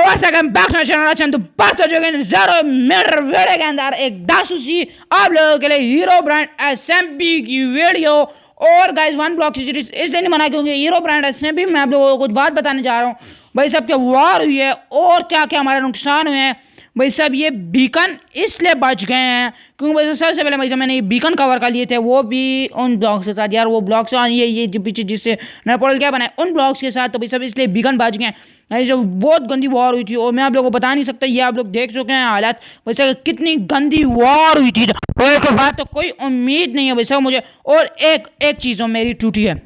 Welcome back to channel. अच्छा तो बात हो चुकी है 0 मीटर वीडियो के अंदर एक दासूसी आप लोगों के लिए हीरो ब्रांड एसएमपी की वीडियो। और गाइस वन ब्लॉक सीरीज इसलिए नहीं बना क्योंकि हीरो ब्रांड एसएमपी में आप लोगों को कुछ बात बताने जा रहा हूँ भाई साहब। क्या वार हुई है और क्या क्या हमारे नुकसान हुए हैं भाई साहब। ये बीकन इसलिए बच गए हैं क्योंकि भाई सबसे पहले भाई साहब मैंने ये बीकन कवर कर लिए थे, वो भी उन ब्लॉक्स के साथ। यार वो ब्लॉक्स ये जो पीछे जिससे नेपोल क्या बनाए उन ब्लॉक्स के साथ, तो भाई सब इसलिए बीकन बच गए। भाई जो बहुत गंदी वॉर हुई थी और मैं आप लोगों को बता नहीं सकता, ये आप लोग देख चुके हैं हालात वैसे कितनी गंदी वॉर हुई थी। और एक बात तो कोई उम्मीद नहीं है वैसा मुझे। और एक चीज़ मेरी टूटी है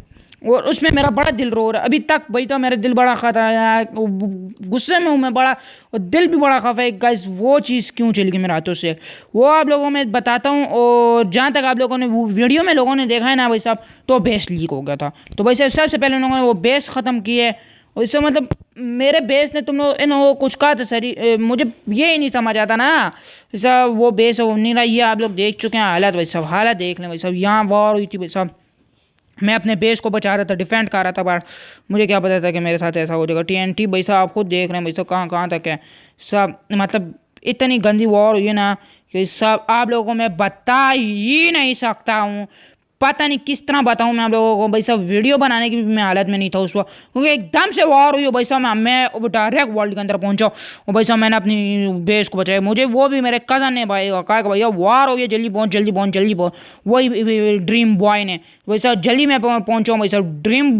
और उसमें मेरा बड़ा दिल रो रहा है अभी तक भाई। तो मेरा दिल बड़ा खतरा है, गुस्से में हूँ मैं बड़ा, और दिल भी बड़ा खफा है गाइस। वो चीज़ क्यों चली गई मेरे हाथों से वो आप लोगों में बताता हूँ। और जहाँ तक आप लोगों ने वो वीडियो में लोगों ने देखा है ना भाई साहब, तो बेस लीक हो गया था। तो भाई साहब सबसे पहले उन्होंने वो बेस ख़त्म की है। और इससे मतलब मेरे बेस ने तुम लोग इन कुछ कहा था सर, मुझे ये ही नहीं समझ आता ना ऐसा। वो बेस वो नहीं रहा, ये आप लोग देख चुके हैं हालत भाई साहब। हालत देख लें भाई साहब, यहाँ वॉर हुई थी भाई साहब। मैं अपने बेस को बचा रहा था, डिफेंड कर रहा था, बट मुझे क्या पता था कि मेरे साथ ऐसा हो जाएगा। टीएनटी भाई साहब आप खुद देख रहे हैं भाई साहब कहाँ कहाँ तक है सब। मतलब इतनी गंदी वॉर हुई है ना कि सब आप लोगों को मैं बता ही नहीं सकता हूँ। पता नहीं किस तरह बताऊँ मैं आप लोगों को भाई साहब। वीडियो बनाने की भी मैं हालत में नहीं था उस वक्त क्योंकि एकदम से वॉर हुई भाई साहब। मैं डायरेक्ट वर्ल्ड के अंदर पहुंचा और भाई साहब मैंने अपनी बेस को बचाया। मुझे वो भी मेरे कज़न ने भाई कहा कि भैया वॉर हो गई, जल्दी पहुँच जल्दी पहुँच जल्दी पहुँच। वही ड्रीम बॉय ने भाई साहब जल्दी मैं पहुँचा भाई साहब। ड्रीम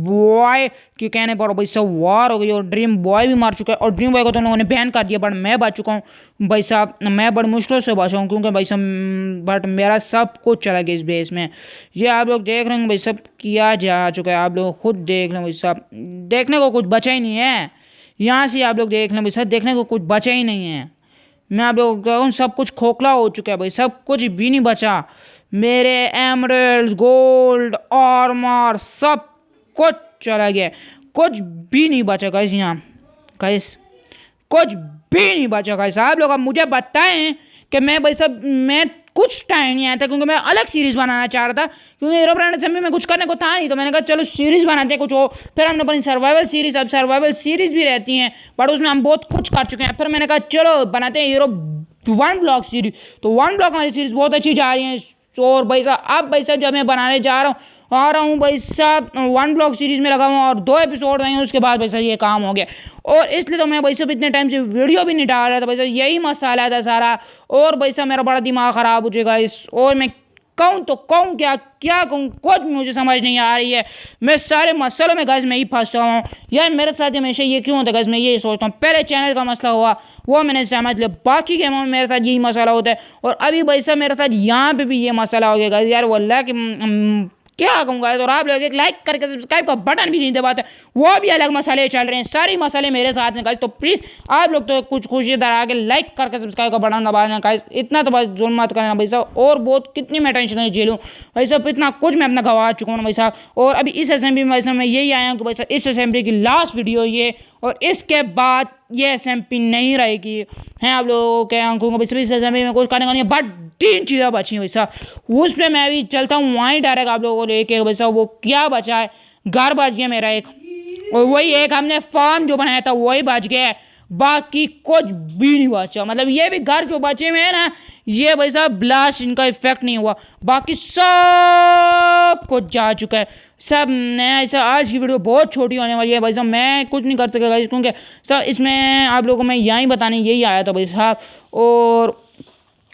बॉय के कहने पर भाई साहब वॉर हो गई और ड्रीम बॉय भी मार चुका है। और ड्रीम बॉय को तो लोगों ने बैन कर दिया, बट मैं बच चुका हूँ भाई साहब। मैं बड़ी मुश्किल से बचा हूँ क्योंकि भाई साहब बट मेरा सब कुछ चला गया इस बेस में। ये आप लोग देख रहे हैं भाई सब किया जा चुका है, आप लोग खुद देख लें भाई साहब। देखने को कुछ बचा ही नहीं है यहाँ से, आप लोग देख लें भाई साहब। देखने को कुछ बचा ही नहीं है। मैं आप लोग कहूँ सब कुछ खोखला हो चुका है भाई, सब कुछ भी नहीं बचा। मेरे एमरल्ड गोल्ड आर्मर सब कुछ चला गया, कुछ भी नहीं बचा गाइस यहाँ। गाइस कुछ भी नहीं बचा गाइस। आप लोग अब मुझे बताएं कि मैं भाई साहब मैं कुछ टाइम नहीं आया था क्योंकि मैं अलग सीरीज़ बनाना चाह रहा था क्योंकि हीरो ब्रांड एसएमपी में कुछ करने को था नहीं। तो मैंने कहा चलो सीरीज़ बनाते हैं कुछ हो। फिर हमने अपनी सर्वाइवल सीरीज़, अब सर्वाइवल सीरीज़ भी रहती हैं बट उसमें हम बहुत कुछ कर चुके हैं। फिर मैंने कहा चलो बनाते हैं हीरो वन ब्लॉक सीरीज। तो वन ब्लॉक हमारी सीरीज़ बहुत अच्छी जा रही है। और भाई साहब अब भाई साहब जब मैं बनाने जा रहा हूँ भाई साहब वन ब्लॉक सीरीज़ में लगा हूँ और 2 एपिसोड रहेंगे उसके बाद भाई साहब ये काम हो गया। और इसलिए तो मैं भाई साहब इतने टाइम से वीडियो भी नहीं डाल रहा था भाई साहब, यही मसाला था सारा। और भाई साहब मेरा बड़ा दिमाग ख़राब हो जाएगा इस। और मैं कहूँ तो कहूँ क्या क्या कहूँ, कुछ मुझे समझ नहीं आ रही है। मैं सारे मसलों में गाइस मैं ही फंसता हूँ यार। मेरे साथ हमेशा ये क्यों होता है गाइस, मैं ये सोचता हूँ। पहले चैनल का मसला हुआ वो मैंने समझ लिया, बाकी गेमों में मेरे साथ यही मसला होता है। और अभी भाई साहब मेरे साथ यहाँ पे भी ये मसला हो गया गाइस। यार वल्लाह कि क्या कहूँगा। और आप लोग एक लाइक करके सब्सक्राइब का बटन भी नहीं दबाते, वो भी अलग मसाले चल रहे हैं। सारे मसाले मेरे साथ हैं गाइस। तो प्लीज़ आप लोग तो कुछ खुशी तरह आके लाइक करके सब्सक्राइब का बटन दबा देना गाइस। इतना तो बस जुल्म मत करना भाई साहब। और बहुत कितनी मैं टेंशन झेलूँ भाई साहब, इतना कुछ मैं अपना गवा चुका हूँ भाई साहब। और अभी इस असेंबली में भाई साहब मैं यही आया हूँ कि भाई साहब इस असेंबली की लास्ट वीडियो ये, और इसके बाद ये एसएमपी नहीं रहेगी हैं। आप लोगों के आंखों को इस असेंबली में कुछ करने का नहीं है, बट 3 चीज़ें बची हैं वैसा। उस पर मैं अभी चलता हूँ वहीं डायरेक्ट आप लोगों को लेके वैसा। वो क्या बचा है, घर बच गया मेरा एक, और वही एक हमने फार्म जो बनाया था वही बच गया है, बाकी कुछ भी नहीं बचा। मतलब ये भी घर जो बचे हुए हैं ना, ये भाई साहब ब्लास्ट इनका इफेक्ट नहीं हुआ, बाकी सब कुछ जा चुका है सब। नया ऐसा आज की वीडियो बहुत छोटी होने वाली है भाई साहब। मैं कुछ नहीं कर सकेगा क्योंकि सर इसमें आप लोगों को मैं यहीं बताने यही आया था भाई साहब। और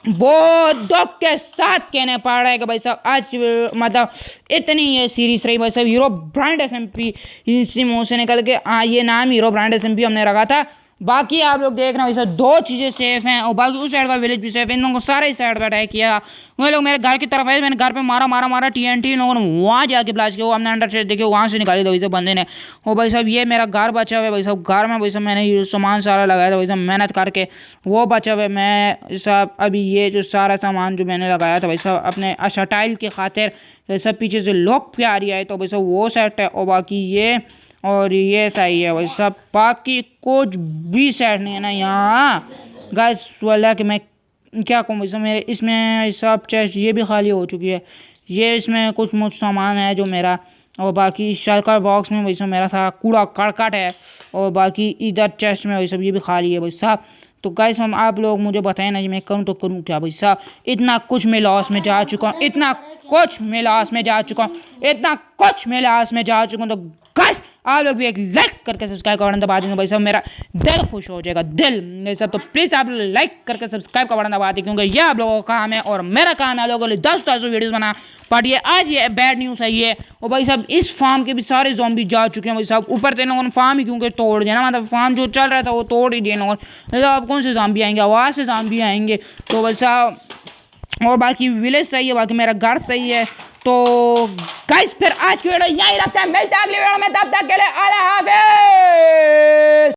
बहुत दुख के साथ कहने पड़ रहा है कि भाई साहब आज मतलब इतनी ये सीरीज रही भाई साहब हीरो ब्रांड एसएमपी। इसी मुँह से निकल के ये नाम हीरो ब्रांड एसएमपी हमने रखा था। बाकी आप लोग देख रहे हैं वैसे 2 चीज़ें सेफ हैं और बाकी उस साइड का विलेज भी सेफ है। इन लोगों को सारे इस साइड पर अटैक किया। वो लोग मेरे घर की तरफ आए, मैंने घर पे मारा टीएनटी। इन लोगों ने वहाँ जाके ब्लास्ट किया, वो हमने अंडर से देखे वहाँ से निकाली था वैसे बंदे ने। और भाई साहब ये मेरा घर बचा हुआ है भाई साहब। घर में भाई साहब मैंने ये सामान सारा लगाया था भाई साहब मेहनत करके, वो बचा हुआ है। मैं साहब अभी ये जो सारा सामान जो मैंने लगाया था भाई साहब अपने स्टाइल की खातिर सब पीछे से लॉक पे आ रही है, तो भाई साहब वो सेट है। और बाकी ये और ये सही है भाई साहब, बाकी कुछ भी सेट नहीं है ना यहाँ गाइस। वाला कि मैं क्या कहूँ भाई साहब, मेरे इसमें सब चेस्ट ये भी खाली हो चुकी है। ये इसमें कुछ सामान है जो मेरा और बाकी शलकर बॉक्स में भाई साहब मेरा सारा कूड़ा करकट है। और बाकी इधर चेस्ट में भाई साहब ये भी खाली है भाई साहब। तो गाइस हम आप लोग मुझे बताएं ना, मैं करूँ तो करूँ क्या भाई साहब। इतना कुछ मैं लॉस में जा चुका हूँ, इतना कुछ मैं लॉस में जा चुका हूँ, इतना कुछ मैं लॉस में जा चुका हूँ। तो गाइस आप लोग भी एक लाइक करके सब्सक्राइब का बटन दबा देंगे भाई साहब, मेरा दिल खुश हो जाएगा, दिल मेरे साहब। तो प्लीज़ आप लाइक करके सब्सक्राइब का बटन दबा दें, क्योंकि ये आप लोगों का काम है और मेरा काम है आप लोगों के लिए 10 वीडियोस बना। बट ये आज ये बैड न्यूज़ है ये। और भाई साहब इस फार्म के भी सारे ज़ॉम्बी जा चुके हैं भाई साहब। ऊपर से लोगों ने फार्म ही क्योंकि तोड़ दिया ना, मतलब फार्म जो चल रहा था वो तोड़ ही दिया लोगों ने। अब कौन से ज़ॉम्बी आएंगे, वहाँ से ज़ॉम्बी आएंगे। तो भाई साहब और बाकी विलेज सही है, बाकी मेरा घर सही है। तो गाइस फिर आज की वीडियो यहीं रखते हैं, मिलते हैं अगली वीडियो में, तब तक के लिए अल्लाह हाफिज़।